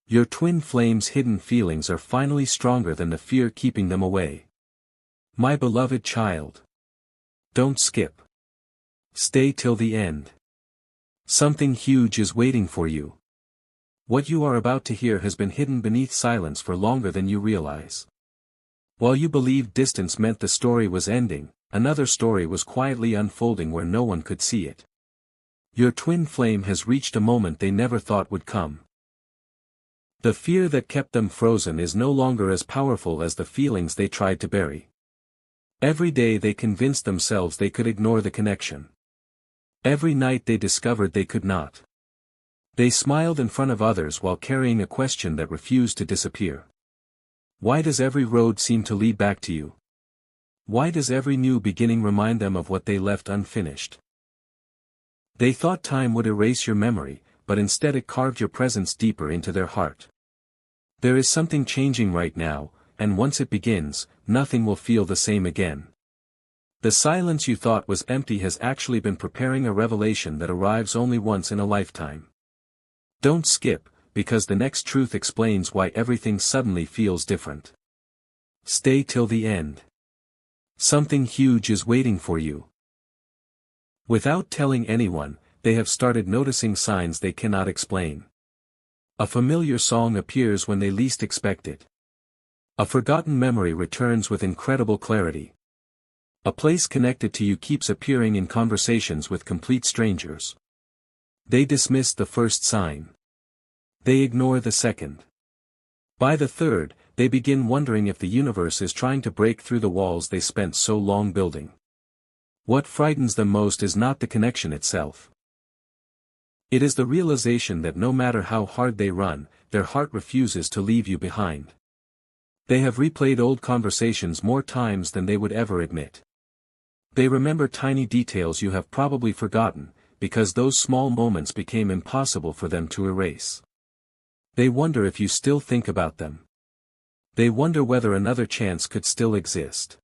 Your twin flames' hidden feelings are finally stronger than the fear keeping them away. My beloved child. Don't skip. Stay till the end. Something huge is waiting for you. What you are about to hear has been hidden beneath silence for longer than you realize. While you believed distance meant the story was ending, another story was quietly unfolding where no one could see it. Your twin flame has reached a moment they never thought would come. The fear that kept them frozen is no longer as powerful as the feelings they tried to bury. Every day they convinced themselves they could ignore the connection. Every night they discovered they could not. They smiled in front of others while carrying a question that refused to disappear. Why does every road seem to lead back to you? Why does every new beginning remind them of what they left unfinished? They thought time would erase your memory, but instead it carved your presence deeper into their heart. There is something changing right now, and once it begins, nothing will feel the same again. The silence you thought was empty has actually been preparing a revelation that arrives only once in a lifetime. Don't skip, because the next truth explains why everything suddenly feels different. Stay till the end. Something huge is waiting for you. Without telling anyone, they have started noticing signs they cannot explain. A familiar song appears when they least expect it. A forgotten memory returns with incredible clarity. A place connected to you keeps appearing in conversations with complete strangers. They dismiss the first sign. They ignore the second. By the third, they begin wondering if the universe is trying to break through the walls they spent so long building. What frightens them most is not the connection itself. It is the realization that no matter how hard they run, their heart refuses to leave you behind. They have replayed old conversations more times than they would ever admit. They remember tiny details you have probably forgotten, because those small moments became impossible for them to erase. They wonder if you still think about them. They wonder whether another chance could still exist.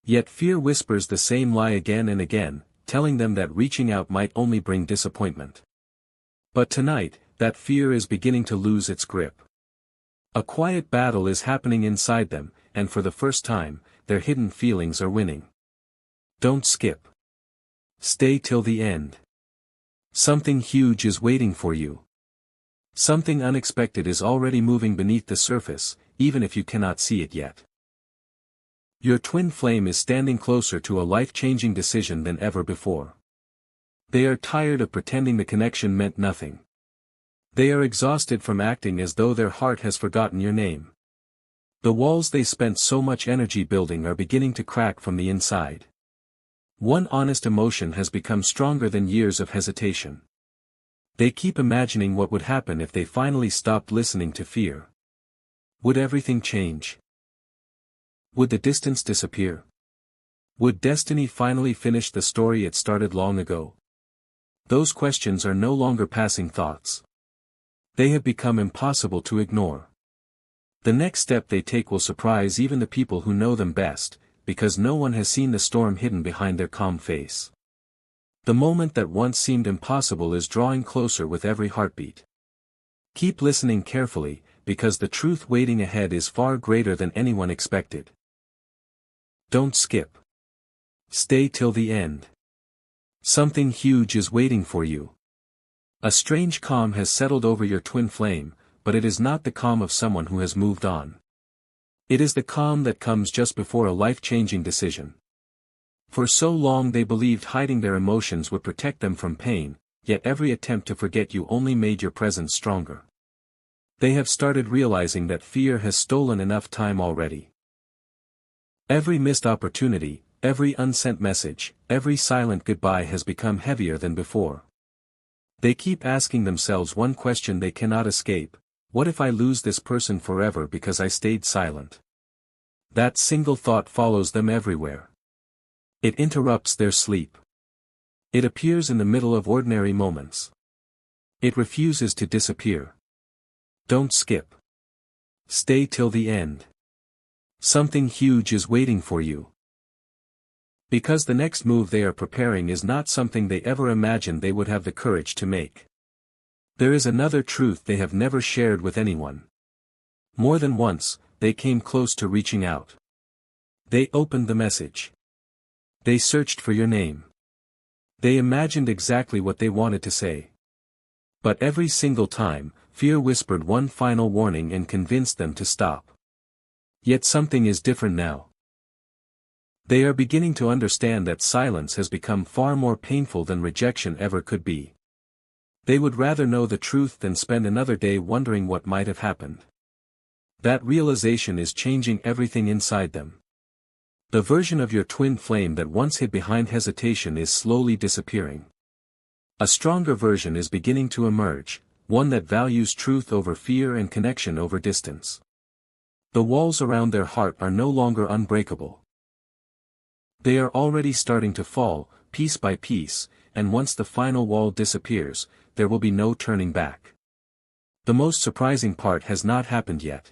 Yet fear whispers the same lie again and again, telling them that reaching out might only bring disappointment. But tonight, that fear is beginning to lose its grip. A quiet battle is happening inside them, and for the first time, their hidden feelings are winning. Don't skip. Stay till the end. Something huge is waiting for you. Something unexpected is already moving beneath the surface, even if you cannot see it yet. Your twin flame is standing closer to a life-changing decision than ever before. They are tired of pretending the connection meant nothing. They are exhausted from acting as though their heart has forgotten your name. The walls they spent so much energy building are beginning to crack from the inside. One honest emotion has become stronger than years of hesitation. They keep imagining what would happen if they finally stopped listening to fear. Would everything change? Would the distance disappear? Would destiny finally finish the story it started long ago? Those questions are no longer passing thoughts. They have become impossible to ignore. The next step they take will surprise even the people who know them best, because no one has seen the storm hidden behind their calm face. The moment that once seemed impossible is drawing closer with every heartbeat. Keep listening carefully, because the truth waiting ahead is far greater than anyone expected. Don't skip. Stay till the end. Something huge is waiting for you. A strange calm has settled over your twin flame, but it is not the calm of someone who has moved on. It is the calm that comes just before a life-changing decision. For so long they believed hiding their emotions would protect them from pain, yet every attempt to forget you only made your presence stronger. They have started realizing that fear has stolen enough time already. Every missed opportunity, every unsent message, every silent goodbye has become heavier than before. They keep asking themselves one question they cannot escape: what if I lose this person forever because I stayed silent? That single thought follows them everywhere. It interrupts their sleep. It appears in the middle of ordinary moments. It refuses to disappear. Don't skip. Stay till the end. Something huge is waiting for you. Because the next move they are preparing is not something they ever imagined they would have the courage to make. There is another truth they have never shared with anyone. More than once, they came close to reaching out. They opened the message. They searched for your name. They imagined exactly what they wanted to say. But every single time, fear whispered one final warning and convinced them to stop. Yet something is different now. They are beginning to understand that silence has become far more painful than rejection ever could be. They would rather know the truth than spend another day wondering what might have happened. That realization is changing everything inside them. The version of your twin flame that once hid behind hesitation is slowly disappearing. A stronger version is beginning to emerge, one that values truth over fear and connection over distance. The walls around their heart are no longer unbreakable. They are already starting to fall, piece by piece, and once the final wall disappears, there will be no turning back. The most surprising part has not happened yet.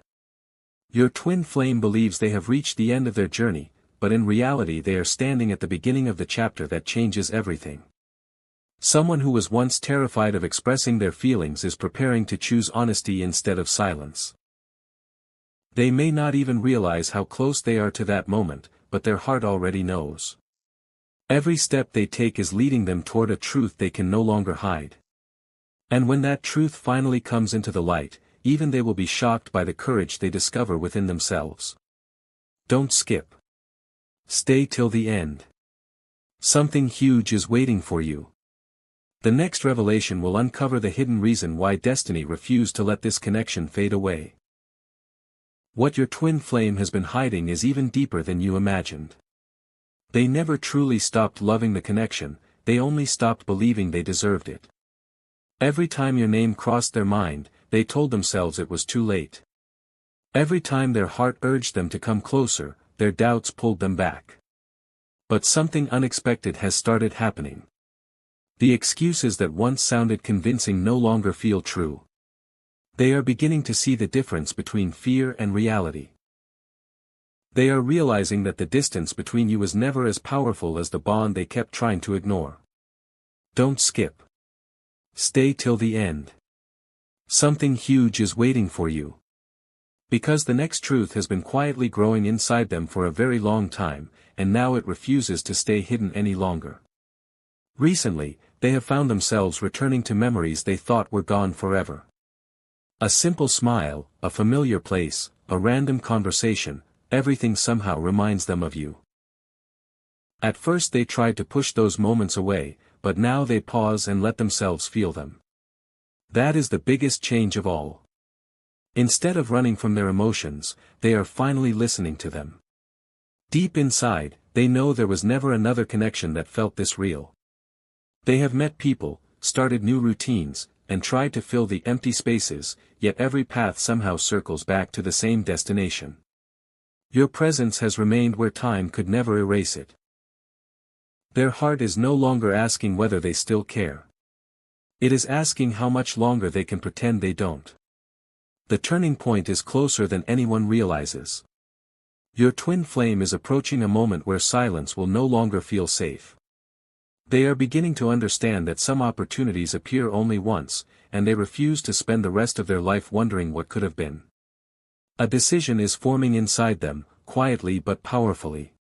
Your twin flame believes they have reached the end of their journey, but in reality they are standing at the beginning of the chapter that changes everything. Someone who was once terrified of expressing their feelings is preparing to choose honesty instead of silence. They may not even realize how close they are to that moment, but their heart already knows. Every step they take is leading them toward a truth they can no longer hide. And when that truth finally comes into the light, even they will be shocked by the courage they discover within themselves. Don't skip. Stay till the end. Something huge is waiting for you. The next revelation will uncover the hidden reason why destiny refused to let this connection fade away. What your twin flame has been hiding is even deeper than you imagined. They never truly stopped loving the connection, they only stopped believing they deserved it. Every time your name crossed their mind, they told themselves it was too late. Every time their heart urged them to come closer, their doubts pulled them back. But something unexpected has started happening. The excuses that once sounded convincing no longer feel true. They are beginning to see the difference between fear and reality. They are realizing that the distance between you is never as powerful as the bond they kept trying to ignore. Don't skip. Stay till the end. Something huge is waiting for you. Because the next truth has been quietly growing inside them for a very long time, and now it refuses to stay hidden any longer. Recently, they have found themselves returning to memories they thought were gone forever. A simple smile, a familiar place, a random conversation, everything somehow reminds them of you. At first they tried to push those moments away, but now they pause and let themselves feel them. That is the biggest change of all. Instead of running from their emotions, they are finally listening to them. Deep inside, they know there was never another connection that felt this real. They have met people, started new routines, and tried to fill the empty spaces, yet every path somehow circles back to the same destination. Your presence has remained where time could never erase it. Their heart is no longer asking whether they still care. It is asking how much longer they can pretend they don't. The turning point is closer than anyone realizes. Your twin flame is approaching a moment where silence will no longer feel safe. They are beginning to understand that some opportunities appear only once, and they refuse to spend the rest of their life wondering what could have been. A decision is forming inside them, quietly but powerfully.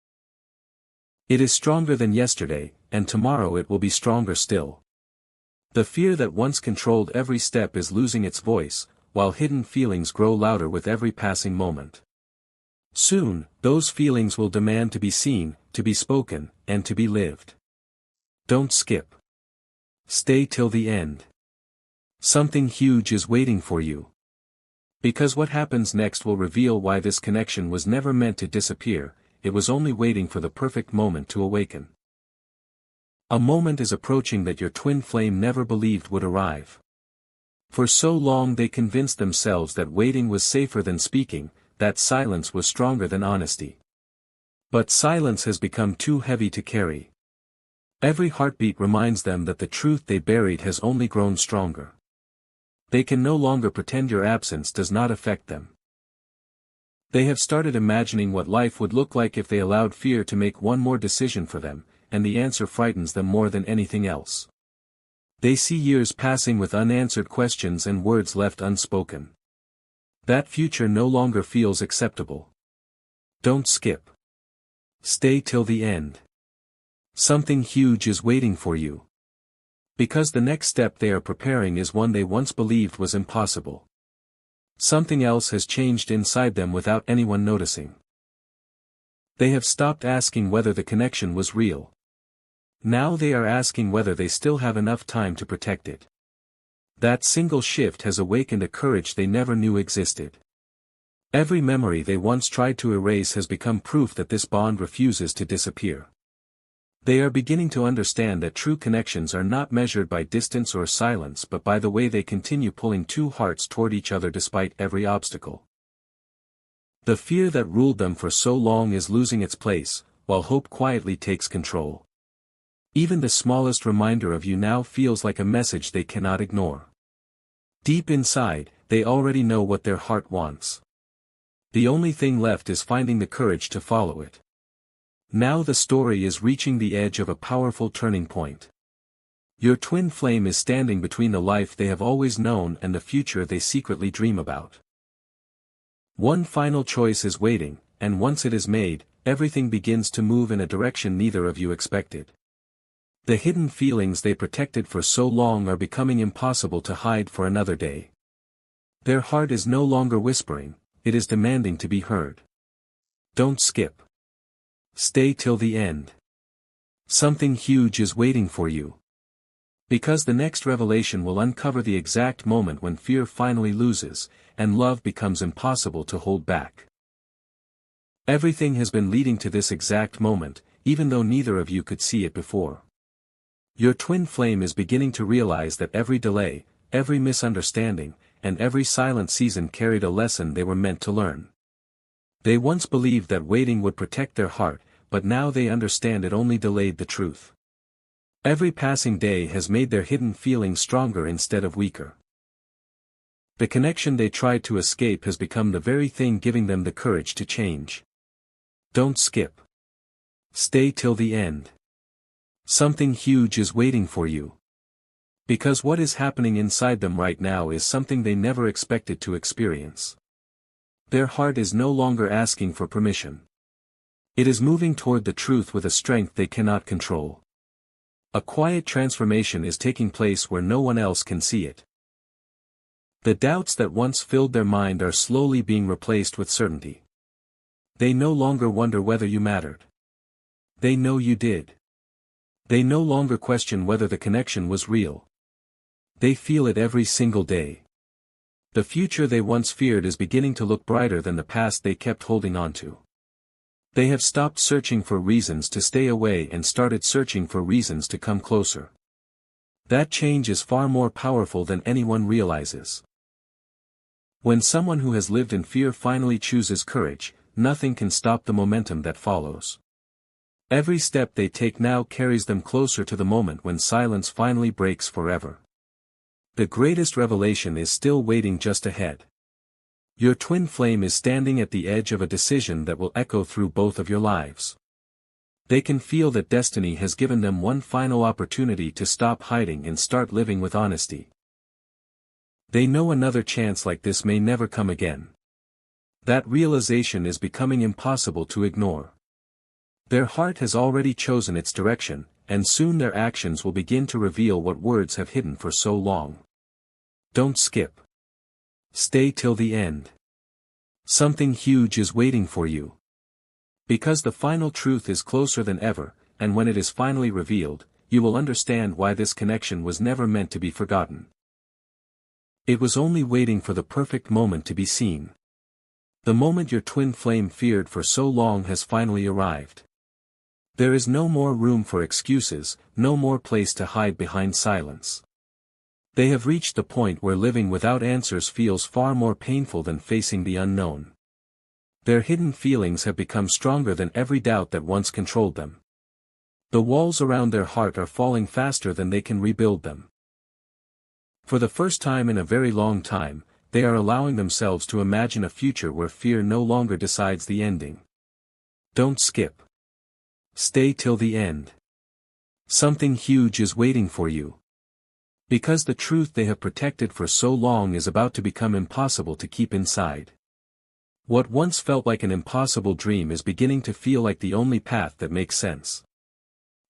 It is stronger than yesterday, and tomorrow it will be stronger still. The fear that once controlled every step is losing its voice, while hidden feelings grow louder with every passing moment. Soon, those feelings will demand to be seen, to be spoken, and to be lived. Don't skip. Stay till the end. Something huge is waiting for you. Because what happens next will reveal why this connection was never meant to disappear, it was only waiting for the perfect moment to awaken. A moment is approaching that your twin flame never believed would arrive. For so long they convinced themselves that waiting was safer than speaking, that silence was stronger than honesty. But silence has become too heavy to carry. Every heartbeat reminds them that the truth they buried has only grown stronger. They can no longer pretend your absence does not affect them. They have started imagining what life would look like if they allowed fear to make one more decision for them, and the answer frightens them more than anything else. They see years passing with unanswered questions and words left unspoken. That future no longer feels acceptable. Don't skip. Stay till the end. Something huge is waiting for you. Because the next step they are preparing is one they once believed was impossible. Something else has changed inside them without anyone noticing. They have stopped asking whether the connection was real. Now they are asking whether they still have enough time to protect it. That single shift has awakened a courage they never knew existed. Every memory they once tried to erase has become proof that this bond refuses to disappear. They are beginning to understand that true connections are not measured by distance or silence but by the way they continue pulling two hearts toward each other despite every obstacle. The fear that ruled them for so long is losing its place, while hope quietly takes control. Even the smallest reminder of you now feels like a message they cannot ignore. Deep inside, they already know what their heart wants. The only thing left is finding the courage to follow it. Now the story is reaching the edge of a powerful turning point. Your twin flame is standing between the life they have always known and the future they secretly dream about. One final choice is waiting, and once it is made, everything begins to move in a direction neither of you expected. The hidden feelings they protected for so long are becoming impossible to hide for another day. Their heart is no longer whispering, it is demanding to be heard. Don't skip. Stay till the end. Something huge is waiting for you. Because the next revelation will uncover the exact moment when fear finally loses, and love becomes impossible to hold back. Everything has been leading to this exact moment, even though neither of you could see it before. Your twin flame is beginning to realize that every delay, every misunderstanding, and every silent season carried a lesson they were meant to learn. They once believed that waiting would protect their heart, but now they understand it only delayed the truth. Every passing day has made their hidden feelings stronger instead of weaker. The connection they tried to escape has become the very thing giving them the courage to change. Don't skip. Stay till the end. Something huge is waiting for you. Because what is happening inside them right now is something they never expected to experience. Their heart is no longer asking for permission. It is moving toward the truth with a strength they cannot control. A quiet transformation is taking place where no one else can see it. The doubts that once filled their mind are slowly being replaced with certainty. They no longer wonder whether you mattered. They know you did. They no longer question whether the connection was real. They feel it every single day. The future they once feared is beginning to look brighter than the past they kept holding on to. They have stopped searching for reasons to stay away and started searching for reasons to come closer. That change is far more powerful than anyone realizes. When someone who has lived in fear finally chooses courage, nothing can stop the momentum that follows. Every step they take now carries them closer to the moment when silence finally breaks forever. The greatest revelation is still waiting just ahead. Your twin flame is standing at the edge of a decision that will echo through both of your lives. They can feel that destiny has given them one final opportunity to stop hiding and start living with honesty. They know another chance like this may never come again. That realization is becoming impossible to ignore. Their heart has already chosen its direction, and soon their actions will begin to reveal what words have hidden for so long. Don't skip. Stay till the end. Something huge is waiting for you. Because the final truth is closer than ever, and when it is finally revealed, you will understand why this connection was never meant to be forgotten. It was only waiting for the perfect moment to be seen. The moment your twin flame feared for so long has finally arrived. There is no more room for excuses, no more place to hide behind silence. They have reached the point where living without answers feels far more painful than facing the unknown. Their hidden feelings have become stronger than every doubt that once controlled them. The walls around their heart are falling faster than they can rebuild them. For the first time in a very long time, they are allowing themselves to imagine a future where fear no longer decides the ending. Don't skip. Stay till the end. Something huge is waiting for you. Because the truth they have protected for so long is about to become impossible to keep inside. What once felt like an impossible dream is beginning to feel like the only path that makes sense.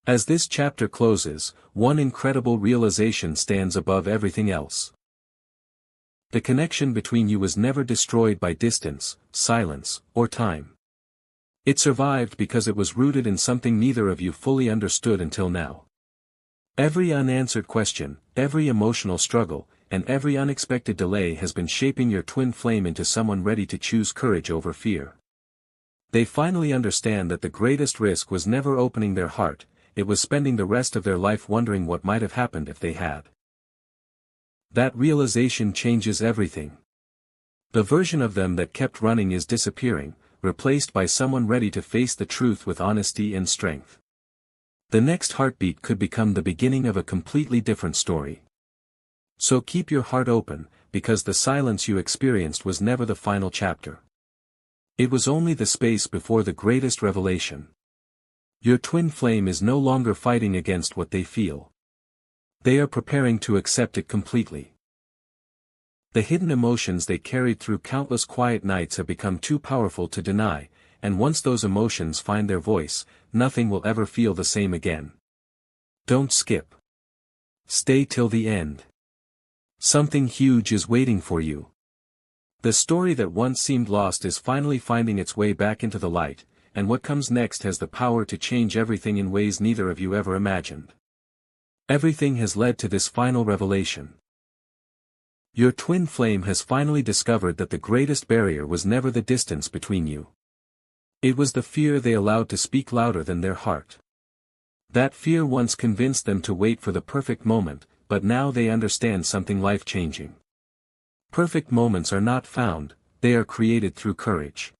As this chapter closes, one incredible realization stands above everything else. The connection between you was never destroyed by distance, silence, or time. It survived because it was rooted in something neither of you fully understood until now. Every unanswered question, every emotional struggle, and every unexpected delay has been shaping your twin flame into someone ready to choose courage over fear. They finally understand that the greatest risk was never opening their heart, it was spending the rest of their life wondering what might have happened if they had. That realization changes everything. The version of them that kept running is disappearing, replaced by someone ready to face the truth with honesty and strength. The next heartbeat could become the beginning of a completely different story. So keep your heart open, because the silence you experienced was never the final chapter. It was only the space before the greatest revelation. Your twin flame is no longer fighting against what they feel. They are preparing to accept it completely. The hidden emotions they carried through countless quiet nights have become too powerful to deny, and once those emotions find their voice, nothing will ever feel the same again. Don't skip. Stay till the end. Something huge is waiting for you. The story that once seemed lost is finally finding its way back into the light, and what comes next has the power to change everything in ways neither of you ever imagined. Everything has led to this final revelation. Your twin flame has finally discovered that the greatest barrier was never the distance between you. It was the fear they allowed to speak louder than their heart. That fear once convinced them to wait for the perfect moment, but now they understand something life-changing. Perfect moments are not found, they are created through courage.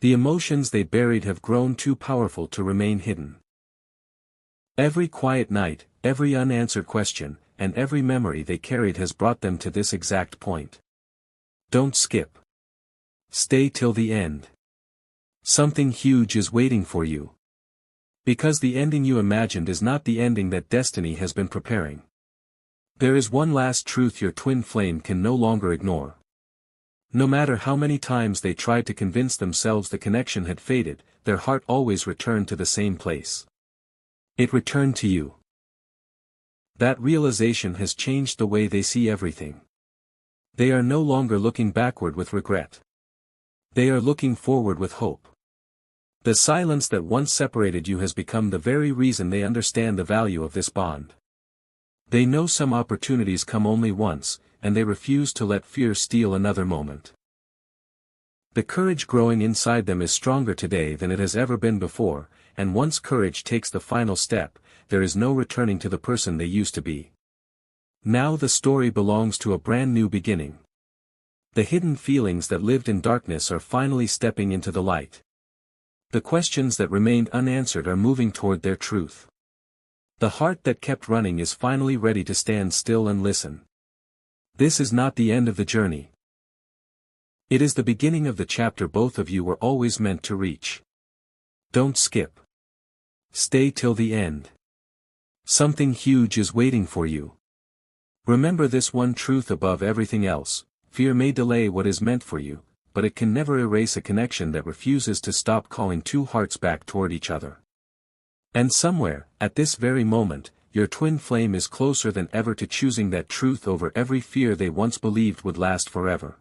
The emotions they buried have grown too powerful to remain hidden. Every quiet night, every unanswered question, and every memory they carried has brought them to this exact point. Don't skip. Stay till the end. Something huge is waiting for you. Because the ending you imagined is not the ending that destiny has been preparing. There is one last truth your twin flame can no longer ignore. No matter how many times they tried to convince themselves the connection had faded, their heart always returned to the same place. It returned to you. That realization has changed the way they see everything. They are no longer looking backward with regret. They are looking forward with hope. The silence that once separated you has become the very reason they understand the value of this bond. They know some opportunities come only once, and they refuse to let fear steal another moment. The courage growing inside them is stronger today than it has ever been before, and once courage takes the final step, there is no returning to the person they used to be. Now the story belongs to a brand new beginning. The hidden feelings that lived in darkness are finally stepping into the light. The questions that remained unanswered are moving toward their truth. The heart that kept running is finally ready to stand still and listen. This is not the end of the journey. It is the beginning of the chapter both of you were always meant to reach. Don't skip. Stay till the end. Something huge is waiting for you. Remember this one truth above everything else: fear may delay what is meant for you, but it can never erase a connection that refuses to stop calling two hearts back toward each other. And somewhere, at this very moment, your twin flame is closer than ever to choosing that truth over every fear they once believed would last forever.